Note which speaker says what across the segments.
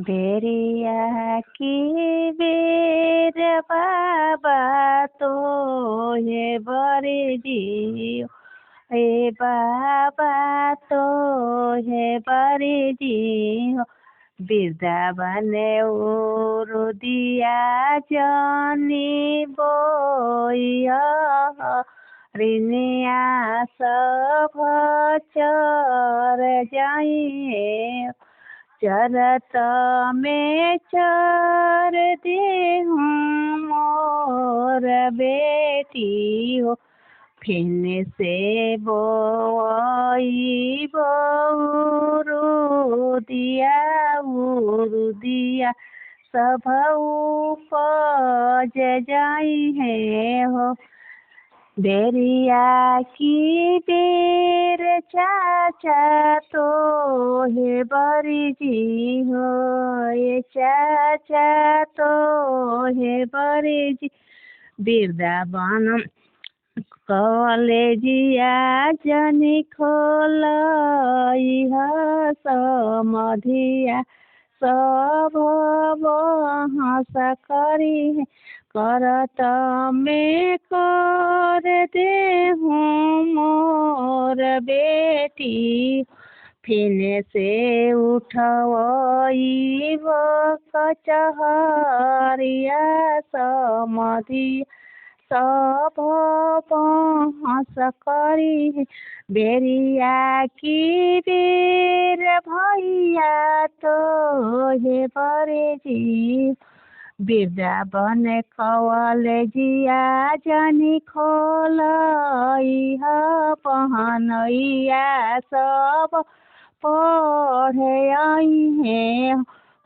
Speaker 1: बेरिया की बेर बाबा तो ये बड़ी जी हे बाबा तो हे बड़ी जी वृंदावन दिया जनी बोया ऋणिया सब चर जाइए चरत में चर दे मोर बेटी हो फिर से बोई दिया सब उपज जाई है हो बेरिया की बेर चाचा तो हे बड़ी जी हो ये चाचा तो हे बड़ी जी वृंदावन कॉलेजिया जनी खोल समधिया सब हंस करी करत में कर दे हूँ मोर बेटी फिर से उठवई कचहरिया समधि सब हंस करी बेरिया की बेर भैया तो हे बड़े जी वृंदावन कॉलेजिया जनी खोल पहनैया सब पढ़े आई है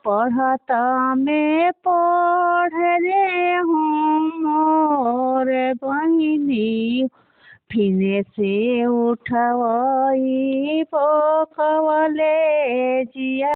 Speaker 1: पढ़त में पढ़ रे हूँ मोर बहिनी फिर से उठवई पोखवले जिया